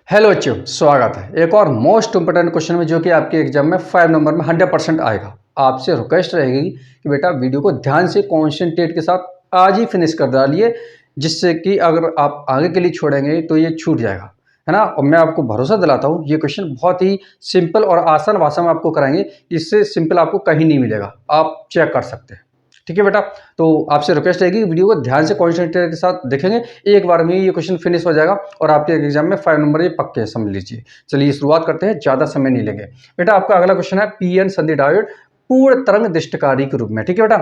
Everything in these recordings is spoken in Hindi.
हेलो बच्चों, स्वागत है एक और मोस्ट इंपोर्टेंट क्वेश्चन में जो कि आपके एग्जाम में 5 नंबर में 100% आएगा। आपसे रिक्वेस्ट रहेगी कि बेटा वीडियो को ध्यान से कॉन्सेंट्रेट के साथ आज ही फिनिश कर डालिए, जिससे कि अगर आप आगे के लिए छोड़ेंगे तो ये छूट जाएगा, है ना। और मैं आपको भरोसा दिलाता हूँ ये क्वेश्चन बहुत ही सिंपल और आसान भाषा में आपको कराएंगे। इससे सिंपल आपको कहीं नहीं मिलेगा, आप चेक कर सकते हैं। ठीक है बेटा, तो आपसे रिक्वेस्ट रहेगी वीडियो को ध्यान से कॉन्सेंट्रेट के साथ देखेंगे, एक बार में ये क्वेश्चन फिनिश हो जाएगा और आपके एग्जाम में 5 नंबर ये पक्के हैं, समझ लीजिए। चलिए शुरुआत करते हैं, ज़्यादा समय नहीं लेंगे। बेटा आपका अगला क्वेश्चन है पीएन संधि डायोड पूर्ण तरंग दृष्टिकारी के रूप में। ठीक है बेटा,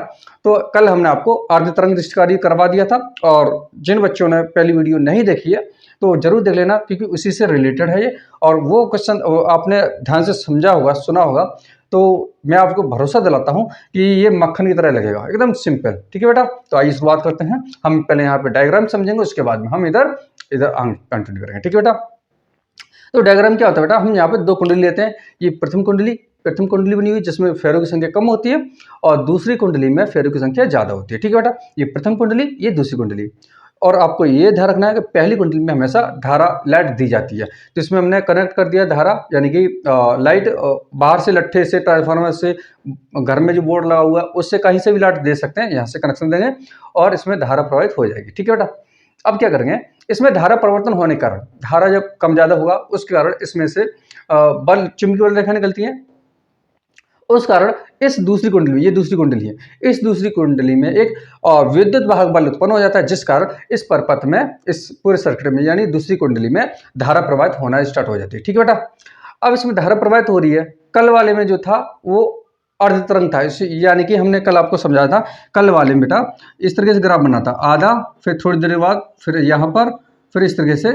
तो कल हमने आपको अर्ध तरंग दृष्टिकारी करवा दिया था, और जिन बच्चों ने पहली वीडियो नहीं देखी है तो जरूर देख लेना, क्योंकि उसी से रिलेटेड है ये। और वो क्वेश्चन आपने ध्यान से समझा होगा, सुना होगा, तो मैं आपको भरोसा दिलाता हूं कि ये मक्खन की तरह लगेगा, एकदम सिंपल। ठीक है बेटा, तो आइए शुरुआत करते हैं। हम पहले यहाँ पे डायग्राम समझेंगे, उसके बाद में हम इधर इधर कंटिन्यू करेंगे। ठीक है बेटा, तो डायग्राम क्या होता है बेटा, हम यहाँ पे दो कुंडली लेते हैं। ये प्रथम कुंडली बनी हुई जिसमें फेरों की संख्या कम होती है, और दूसरी कुंडली में फेरों की संख्या ज्यादा होती है। ठीक है बेटा, ये प्रथम कुंडली, ये दूसरी कुंडली। और आपको ये ध्यान रखना है कि पहली कुंडली में हमेशा धारा लाइट दी जाती है, तो इसमें हमने कनेक्ट कर दिया धारा, यानी कि लाइट बाहर से लट्ठे से, ट्रांसफार्मर से, घर में जो बोर्ड लगा हुआ है उससे कहीं से भी लाइट दे सकते हैं, यहाँ से कनेक्शन देंगे और इसमें धारा प्रवाहित हो जाएगी। ठीक है बेटा, अब क्या करेंगे, इसमें धारा परिवर्तन होने के कारण, धारा जब कम ज्यादा होगा उसके कारण इसमें से बल चुंबकीय बल रेखा निकलती है, उस कारण इस दूसरी कुंडली में, ये दूसरी कुंडली है, इस दूसरी कुंडली में एक विद्युत वाहक बल उत्पन्न हो जाता है, जिस कारण इस परपथ में, इस पूरे सर्किट में, यानी दूसरी कुंडली में धारा प्रवाहित होना स्टार्ट हो जाती है। ठीक है बेटा, अब इसमें धारा प्रवाहित हो रही है। कल वाले में जो था वो अर्ध तरंग था, यानी कि हमने कल आपको समझाया था, कल वाले में बेटा इस तरीके से ग्राफ बना था, आधा, फिर थोड़ी देर बाद फिर यहाँ पर, फिर इस तरीके से,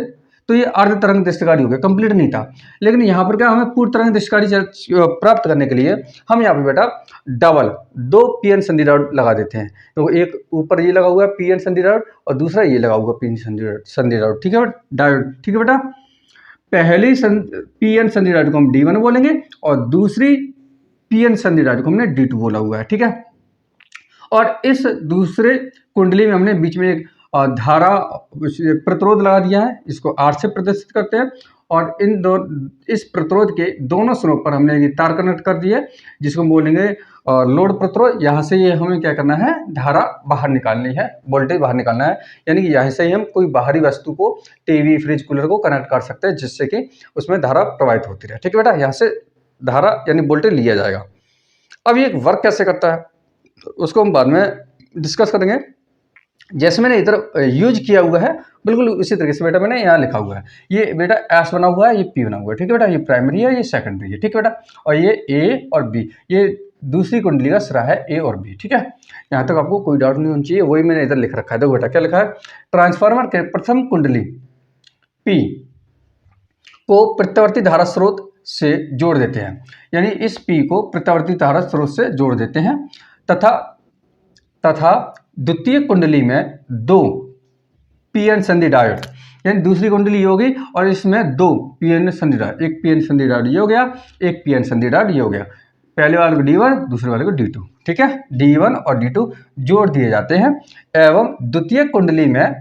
तो ये अर्ध तरंग दृष्टिकारी हो गया, कंप्लीट नहीं था। लेकिन यहाँ पर क्या, हमें पूर्ण तरंग दृष्टिकारी प्राप्त करने के लिए हम यहाँ पे बेटा डबल दो पीएन संधि डायोड लगा देते हैं। तो एक ऊपर ये लगा हुआ है पीएन संधि डायोड, और दूसरा ये लगा हुआ पीएन संधि डायोड। ठीक है डायोड, ठीक है बेटा, पहली पीएन संधि डायोड को हम D1 बोलेंगे, और दूसरी पीएन संधि डायोड को हमने D2 बोला हुआ है। ठीक है, और इस दूसरे कुंडली में हमने बीच में एक धारा प्रतिरोध लगा दिया है, इसको R से प्रदर्शित करते हैं, और इन दो, इस प्रतिरोध के दोनों सिरों पर हमने ये तार कनेक्ट कर दिए, जिसको बोलेंगे लोड प्रतिरोध। यहाँ से ये हमें क्या करना है, धारा बाहर निकालनी है, वोल्टेज बाहर निकालना है, यानी कि यहाँ से ही हम कोई बाहरी वस्तु को, टीवी, फ्रिज, कूलर को कनेक्ट कर सकते हैं, जिससे कि उसमें धारा प्रवाहित होती रहे। ठीक है बेटा, यहाँ से धारा यानी वोल्टेज लिया जाएगा। अब ये वर्क कैसे करता है उसको हम बाद में डिस्कस करेंगे। जैसे मैंने इधर यूज किया हुआ है, बिल्कुल उसी तरीके से बेटा मैंने यहाँ लिखा हुआ है। ये बेटा एस बना हुआ है, ये पी बना हुआ है। ठीक है बेटा, ये प्राइमरी है, ये सेकेंडरी है। ठीक है बेटा, और ये ए और बी, ये दूसरी कुंडली का सिरा है, ए और बी। ठीक है, यहाँ तक आपको कोई डाउट नहीं होना चाहिए, वही मैंने इधर लिख रखा है। देखो बेटा क्या लिखा है, ट्रांसफार्मर के प्रथम कुंडली पी को प्रत्यावर्ती धारा स्रोत से जोड़ देते हैं, यानी इस पी को प्रत्यावर्ती धारा स्रोत से जोड़ देते हैं, तथा तथा द्वितीय कुंडली में दो पीएन संधि डायोड, यानी दूसरी कुंडली होगी और इसमें दो पीएन संधि डायोड, एक पीएन संधि डायोड ये हो गया, एक पीएन संधि डायोड ये हो गया। पहले वाले को D1, दूसरे वाले को D2। ठीक है, D1 और D2 जोड़ दिए जाते हैं, एवं द्वितीय कुंडली में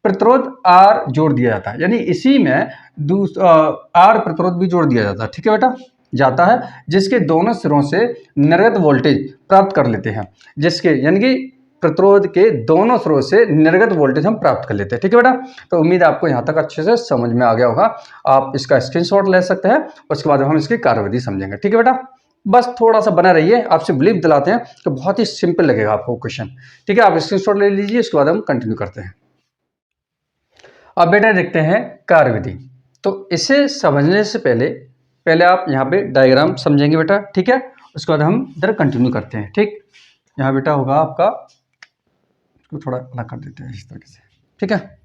प्रतिरोध R जोड़ दिया जाता है, यानी इसी में R प्रतिरोध भी जोड़ दिया जाता है। ठीक है बेटा, जाता है, जिसके दोनों सिरों से निर्गत वोल्टेज प्राप्त कर लेते हैं, जिसके यानी कि प्रतिरोध के दोनों सिरों से निर्गत वोल्टेज हम प्राप्त कर लेते हैं। ठीक है बेटा, तो उम्मीद है आपको यहाँ तक अच्छे से समझ में आ गया होगा। आप इसका स्क्रीनशॉट ले सकते हैं, उसके बाद हम इसकी कार्यविधि समझेंगे। ठीक है बेटा, बस थोड़ा सा बना रहिए, आपसे बिलीव दिलाते हैं कि बहुत ही सिंपल लगेगा आपको क्वेश्चन। ठीक है, आप स्क्रीनशॉट ले लीजिए, उसके बाद हम कंटिन्यू करते हैं। अब बेटा देखते हैं कार्यविधि। तो इसे समझने से पहले पहले आप यहाँ पे डायग्राम समझेंगे बेटा। ठीक है, उसके बाद हम इधर कंटिन्यू करते हैं। ठीक, यहाँ बेटा होगा आपका, इसको थोड़ा अलग कर देते हैं इस तरीके से। ठीक है,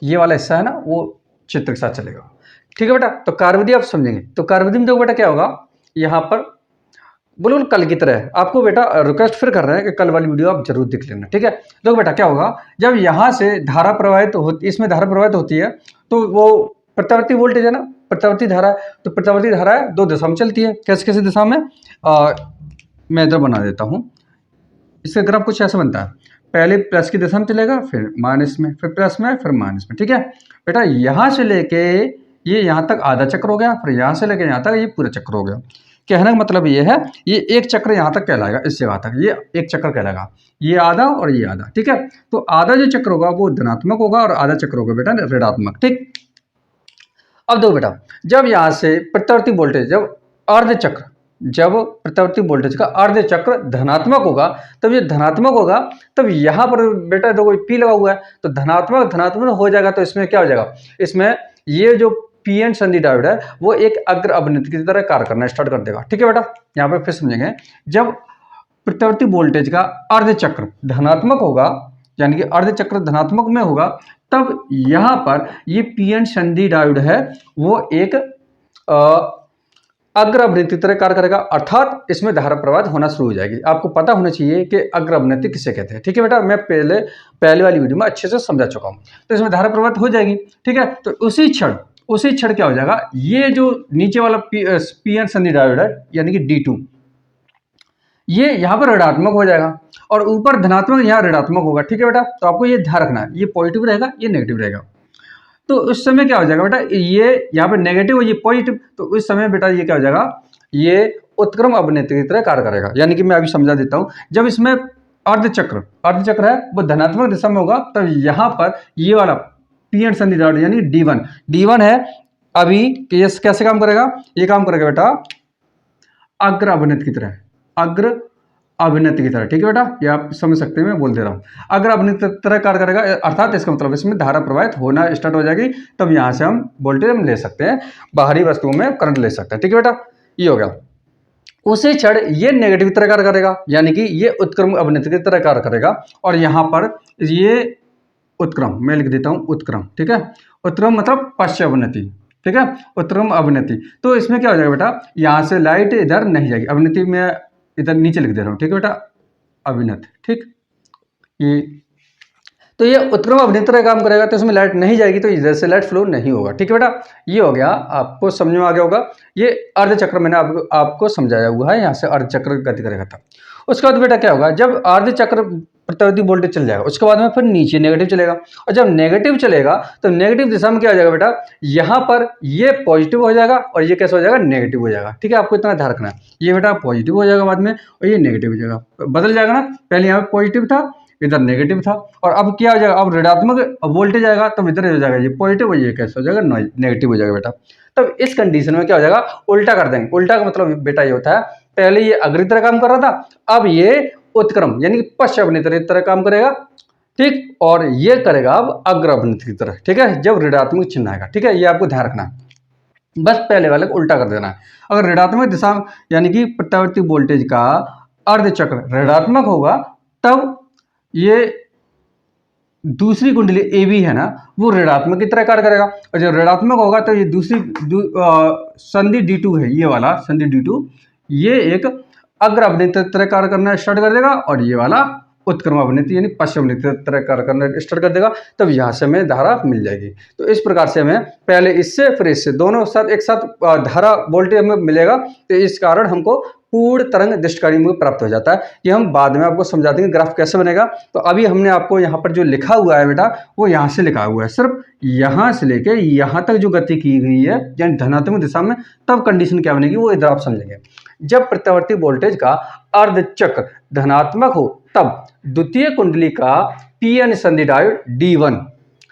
ये वाला हिस्सा है ना, वो चित्र के साथ चलेगा। ठीक है बेटा, तो कार्यविधि आप समझेंगे। तो कार्यविधि में देखो बेटा क्या होगा, यहाँ पर बिल्कुल कल की तरह आपको बेटा रिक्वेस्ट फिर कर रहे हैं कि कल वाली वीडियो आप जरूर देख लेना। ठीक है, देखो बेटा क्या होगा, जब यहाँ से धारा प्रवाहित होती, इसमें धारा प्रवाहित होती है, तो वो प्रत्यावर्ती वोल्टेज है ना, प्रत्यावर्ती धारा है, तो प्रत्यावर्ती धारा है दो दिशा में चलती है। कैसे कैसे दिशा में, मैं इधर बना देता हूँ। इसका ग्राफ कुछ ऐसा बनता है, पहले प्लस की दिशा में चलेगा, फिर माइनस में, फिर प्लस में, फिर माइनस में। ठीक है बेटा, यहाँ से लेके ये यहाँ तक आधा चक्र हो गया, फिर यहाँ से लेकर यहाँ तक ये पूरा चक्र हो गया। कहने का मतलब ये है, ये एक चक्र यहाँ तक कहलाएगा, इस जगह तक ये एक चक्र कहलाएगा, ये आधा और ये आधा। ठीक है, तो आधा जो चक्र होगा वो धनात्मक होगा और आधा चक्र होगा बेटा ऋणात्मक। ठीक, अब देखो बेटा, जब यहाँ से प्रत्यावर्ती वोल्टेज, जब प्रत्यावर्ती वोल्टेज का अर्ध चक्र धनात्मक होगा, तब ये धनात्मक होगा, तब यहाँ पर बेटा देखो पी लगा हुआ है, तो धनात्मक धनात्मक हो जाएगा, तो इसमें क्या हो जाएगा, इसमें ये जो पी एन संधि डायोड है वो एक अग्र अवनति की तरह कार्य करना स्टार्ट कर देगा। ठीक है बेटा, यहाँ पर फिर समझेंगे, जब प्रत्यावर्ती वोल्टेज का अर्ध चक्र धनात्मक होगा, यानी कि अर्ध चक्र धनात्मक में होगा, तब यहाँ पर ये पी एन संधि डायोड है वो एक अग्र अवनति तरह कार्य करेगा, अर्थात इसमें धारा प्रवाहित होना शुरू हो जाएगी। आपको पता होना चाहिए कि अग्र अवनति किसे कहते हैं। ठीक है बेटा, मैं पहले वाली वीडियो में अच्छे से समझा चुका हूँ, तो इसमें धारा प्रवाहित हो जाएगी। ठीक है, तो उसी क्षण क्या हो जाएगा, ये जो नीचे वाला पी एन संधि डायोड है यानी कि D2, ये यहाँ पर ऋणात्मक हो जाएगा और ऊपर धनात्मक यहाँ ऋणात्मक होगा। ठीक है बेटा, तो आपको ये ध्यान रखना है, ये पॉजिटिव रहेगा, ये नेगेटिव रहेगा। तो उस समय क्या हो जाएगा बेटा, ये यहाँ पे नेगेटिव और ये पॉजिटिव, तो उस समय बेटा ये क्या हो जाएगा, ये उत्क्रम अवनति की तरह कार्य करेगा। यानी कि मैं अभी समझा देता हूँ, जब इसमें अर्धचक्र है वो धनात्मक दिशा में होगा, तब यहाँ पर ये वाला पी एन संधि डायोड यानी D1 है, अभी ये कैसे काम करेगा, ये काम करेगा बेटा अग्र अवनति की तरह, अग्र अभिनति की तरह। ठीक है बेटा, ये आप समझ सकते हैं, मैं बोल दे रहा हूँ, अगर अभिनति तरह कार्य करेगा, अर्थात इसका मतलब इसमें धारा प्रवाहित होना स्टार्ट हो जाएगी, तब यहाँ से हम वोल्टेज हम ले सकते हैं, बाहरी वस्तुओं में करंट ले सकते हैं। ठीक है बेटा, ये हो गया। उसी क्षण ये नेगेटिव तरह कार्य करेगा, यानी कि ये उत्क्रम अभिनति की तरह कार्य करेगा, और यहाँ पर ये उत्क्रम, मैं लिख देता हूँ उत्क्रम। ठीक है, उत्क्रम मतलब पश्च अवनति। ठीक है, उत्क्रम अवनति, तो इसमें क्या हो जाएगा बेटा, यहाँ से लाइट इधर नहीं जाएगी, अवनति में इधर नीचे लिख दे रहा हूँ। ठीक है बेटा, अभिनत। ठीक, ये तो ये उत्क्रम अभिनत तरह काम करेगा, तो इसमें लाइट नहीं जाएगी, तो इधर से लाइट फ्लो नहीं होगा। ठीक है बेटा, ये हो गया, आपको समझ में आ गया होगा। ये अर्धचक्र मैंने आपको समझाया हुआ है, यहाँ से अर्धचक्र गति करेगा था। उसके बाद बेटा क्या होगा, जब अर्धचक्र प्रत्यावर्ती वोल्टेज चल जाएगा, उसके बाद में फिर नीचे नेगेटिव चलेगा, और जब नेगेटिव चलेगा तो नेगेटिव दिशा में क्या हो जाएगा बेटा, यहाँ पर ये पॉजिटिव हो जाएगा और ये कैसे हो जाएगा, नेगेटिव हो जाएगा। ठीक है, आपको इतना ध्यान रखना है, ये बेटा पॉजिटिव हो जाएगा बाद में और ये नेगेटिव हो जाएगा, बदल जाएगा ना, पहले यहाँ पे पॉजिटिव था, इधर नेगेटिव था, और अब क्या हो जाएगा, अब ऋणात्मक वोल्टेज आएगा, तब इधर हो जाएगा ये पॉजिटिव और ये कैसे हो जाएगा, नेगेटिव हो जाएगा बेटा। तब इस कंडीशन में क्या हो जाएगा, उल्टा कर देंगे। उल्टा का मतलब बेटा ये होता है, पहले ये अग्र तरह काम कर रहा था, अब ये उत्क्रम यानी कि पश्च अवनति तरह काम करेगा। ठीक, और ये करेगा अब अग्र अवनति की तरह। ठीक है, जब ऋणात्मक चिन्ह आएगा। ठीक है, ये आपको ध्यान रखना है, बस पहले वाले को उल्टा कर देना है। अगर ऋणात्मक दिशा यानी कि प्रत्यावर्ती वोल्टेज का अर्धचक्र ऋणात्मक होगा, तब ये दूसरी कुंडली ए बी है ना, वो ऋणात्मक की तरह कार्य करेगा, और जब ऋणात्मक होगा तो ये दूसरी संधि D2 है, ये वाला संधि D2, ये एक अग्र अवनति तरह कार्य करना स्टार्ट कर देगा, और ये वाला उत्क्रम अवनति यानी पश्च अवनति तरह कार्य करना स्टार्ट कर देगा, तब यहाँ से हमें धारा मिल जाएगी। तो इस प्रकार से हमें पहले इससे फिर इससे दोनों साथ एक साथ धारा वोल्टेज हमें मिलेगा, तो इस कारण हमको पूर्ण तरंग दृष्टिकारी में प्राप्त हो जाता है। ये हम बाद में आपको समझा देंगे ग्राफ कैसे बनेगा। तो अभी हमने आपको यहाँ पर जो लिखा हुआ है बेटा, वो यहाँ से लिखा हुआ है, सिर्फ यहाँ से लेके यहाँ तक जो गति की गई है यानी धनात्मक दिशा में, तब कंडीशन क्या बनेगी वो इधर आप समझेंगे। जब प्रत्यावर्ती वोल्टेज का अर्धचक्र धनात्मक हो, तब द्वितीय कुंडली का पी एन संधि डायोड D1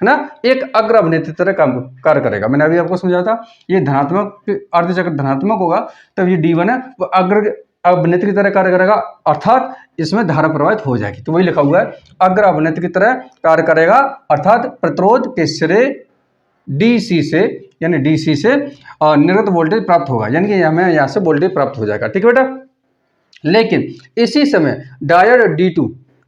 है ना, एक अग्र अवनति तरह कार्य करेगा। मैंने अभी आपको समझाया था, ये धनात्मक अर्धचक्र धनात्मक होगा, तब ये D1 है वो अग्र अवनति की तरह कार्य करेगा, अर्थात इसमें धारा प्रवाहित हो जाएगी। तो वही लिखा हुआ है, अग्र अवनति की तरह कार्य करेगा, अर्थात प्रतिरोध के सिरे DC से यानी DC से निर्गत वोल्टेज प्राप्त होगा, यानी कि हमें यहाँ से वोल्टेज प्राप्त हो जाएगा। ठीक है बेटा, लेकिन इसी समय डायोड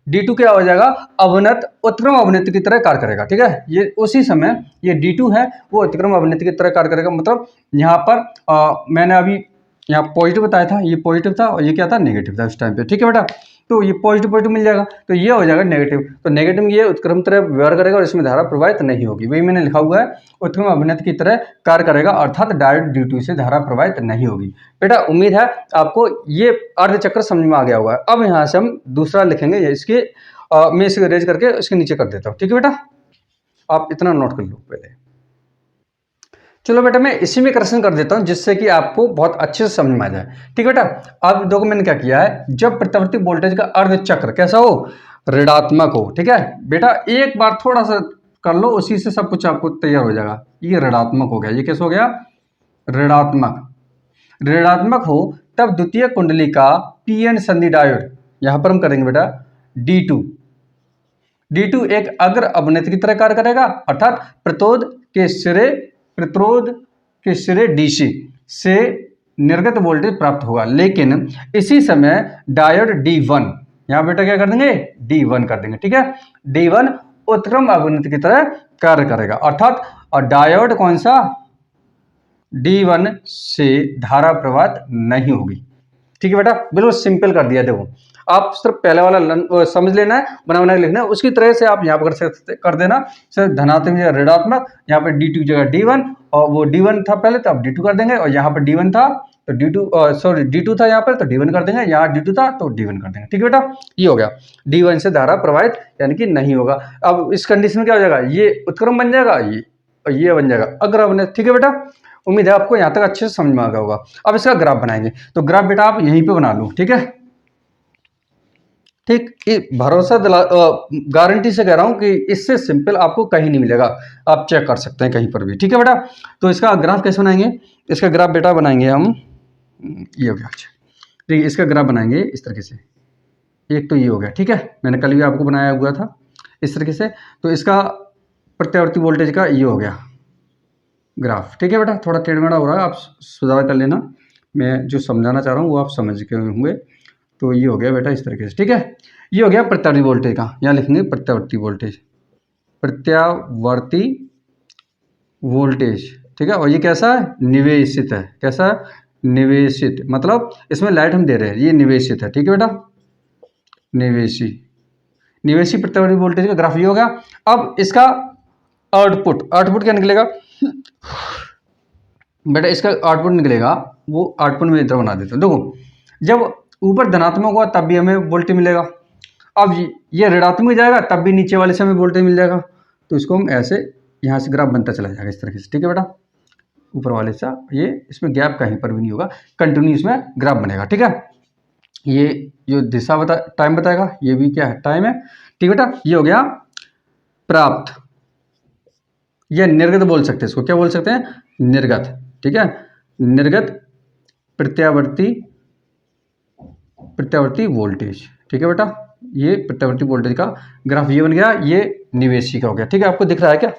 D2 क्या हो जाएगा, अवनत उत्क्रम अवनति की तरह कार्य करेगा। ठीक है, ये उसी समय ये D2 है वो उत्क्रम अवनति की तरह कार्य करेगा, मतलब यहाँ पर मैंने अभी यहाँ पॉजिटिव बताया था, ये पॉजिटिव था और ये क्या था, नेगेटिव था उस टाइम पे। ठीक है बेटा, तो ये पॉजिटिव मिल जाएगा, तो ये हो जाएगा नेगेटिव, तो नेगेटिव में ये उत्क्रम तरह व्यवहार करेगा और इसमें धारा प्रवाहित नहीं होगी। वही मैंने लिखा हुआ है, उत्क्रम अवनति की तरह कार्य करेगा, अर्थात डायोड D2 से धारा प्रवाहित नहीं होगी। बेटा उम्मीद है आपको ये अर्धचक्र समझ में आ गया हुआ है। अब यहाँ से हम दूसरा लिखेंगे, इसके मैं इसे रेज करके इसके नीचे कर देता हूँ। ठीक है बेटा, आप इतना नोट कर लो पहले। चलो बेटा मैं इसी में करेक्शन कर देता हूं जिससे कि आपको बहुत अच्छे से समझ में आ जाए। ठीक है बेटा, अब देखो मैंने क्या किया है, जब प्रत्यावर्ती वोल्टेज का अर्ध चक्र कैसा हो, ऋणात्मक हो। ठीक है बेटा, एक बार थोड़ा सा कर लो, उसी से सब कुछ आपको तैयार हो जाएगा। ये ऋणात्मक हो गया, ये कैसे हो गया, ऋणात्मक। ऋणात्मक हो तब द्वितीय कुंडली का पी एन संधि डायोड, यहां पर हम करेंगे बेटा D2। D2 एक अग्र अवनति की तरह कार्य करेगा, अर्थात प्रतिरोध के सिरे DC से निर्गत वोल्टेज प्राप्त होगा। लेकिन इसी समय डायोड D1, यहां बेटा क्या कर देंगे, D1 कर देंगे। ठीक है, D1 उत्क्रम अवनति की तरह कार्य करेगा, अर्थात और डायोड कौन सा, D1 से धारा प्रवाहित नहीं होगी। ठीक है बेटा, बिल्कुल सिंपल कर दिया। देखो आप सिर्फ पहले वाला समझ लेना है, बना बना के लिखना है, उसकी तरह से आप यहाँ पर कर देना। सर धनात्मक जगह ऋणात्मक, यहाँ पर D2 की जगह D1, और वो D1 था पहले तो आप D2 कर देंगे, और यहाँ पर D1 था तो D2 था यहाँ पर तो D1 कर देंगे, यहाँ D2 था तो D1 कर देंगे। ठीक है बेटा, ये हो गया, D1 से धारा प्रवाहित यानी कि नहीं होगा। अब इस कंडीशन में क्या हो जाएगा, ये उत्क्रम बन जाएगा, ये बन जाएगा अग्र। ठीक है बेटा, उम्मीद है आपको यहाँ तक अच्छे से समझ में आ गया होगा। अब इसका ग्राफ बनाएंगे, तो ग्राफ बेटा आप यहीं पे बना लो। ठीक है, ठीक, ये भरोसा दिला, गारंटी से कह रहा हूं कि इससे सिंपल आपको कहीं नहीं मिलेगा, आप चेक कर सकते हैं कहीं पर भी। ठीक है बेटा, तो इसका ग्राफ कैसे बनाएंगे, इसका ग्राफ बेटा बनाएंगे हम, ये हो गया। अच्छा ठीक है, इसका ग्राफ बनाएंगे इस तरीके से, एक तो ये हो गया। ठीक है, मैंने कल भी आपको बनाया हुआ था इस तरीके से। तो इसका प्रत्यावर्ती वोल्टेज का ये हो गया ग्राफ। ठीक है बेटा, थोड़ा टेढ़मेढ़ा हो रहा है, आप सुधार कर लेना, मैं जो समझाना चाह रहा हूँ वो आप समझ के होंगे। तो ये हो गया बेटा इस तरीके से। ठीक है, ये हो गया प्रत्यावर्ती वोल्टेज का, यहाँ लिखेंगे प्रत्यावर्ती वोल्टेज, प्रत्यावर्ती वोल्टेज। ठीक है, और ये कैसा है, निवेशित है। कैसा है, निवेशित, मतलब इसमें लाइट हम दे रहे हैं, ये निवेशित है। ठीक है बेटा, निवेशी प्रत्यावर्ती वोल्टेज का ग्राफ ये हो गया। अब इसका आउटपुट क्या निकलेगा बेटा, इसका आउटपुट निकलेगा, वो आउटपुट में इधर बना देता हूं। देखो जब ऊपर धनात्मक होगा तब भी हमें वोल्टेज मिलेगा, अब ये ऋणात्मक जाएगा तब भी नीचे वाले से हमें वोल्टेज मिल जाएगा। तो इसको हम ऐसे यहाँ से ग्राफ बनता चला जाएगा इस तरीके से। ठीक है बेटा, ऊपर वाले से ये, इसमें गैप कहीं पर भी नहीं होगा, कंटिन्यू इसमें ग्राफ बनेगा। ठीक है, ये जो दिशा टाइम बताएगा, ये भी क्या है, टाइम है। ठीक है बेटा, ये हो गया प्राप्त या निर्गत बोल सकते हैं, इसको क्या बोल सकते हैं, निर्गत। ठीक है, निर्गत प्रत्यावर्ती वोल्टेज। ठीक है बेटा, ये प्रत्यावर्ती वोल्टेज का ग्राफ ये बन गया, ये निवेशी का हो गया। ठीक है, आपको दिख रहा है क्या,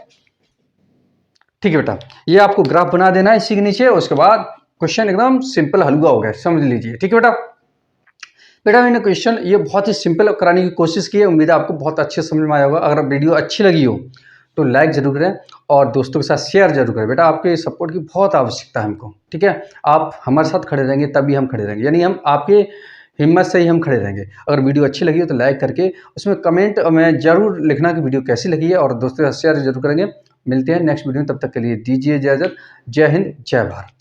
ठीक है बेटा, ये आपको ग्राफ बना देना है इसी के नीचे, उसके बाद क्वेश्चन एकदम सिंपल हलवा हो गया, समझ लीजिए। ठीक है बेटा मैंने क्वेश्चन ये बहुत ही सिंपल कराने की कोशिश की है, उम्मीद है आपको बहुत अच्छे समझ में आया होगा। अगर वीडियो अच्छी लगी हो तो लाइक जरूर करें और दोस्तों के साथ शेयर जरूर करें। बेटा आपके सपोर्ट की बहुत आवश्यकता है हमको। ठीक है, आप हमारे साथ खड़े रहेंगे तभी हम खड़े रहेंगे, यानी हम आपके हिम्मत से ही हम खड़े रहेंगे। अगर वीडियो अच्छी लगी हो तो लाइक करके उसमें कमेंट में जरूर लिखना कि वीडियो कैसी लगी है, और दोस्तों के साथ शेयर जरूर करेंगे। मिलते हैं नेक्स्ट वीडियो में, तब तक के लिए दीजिए इजाजत। जय हिंद, जय भारत।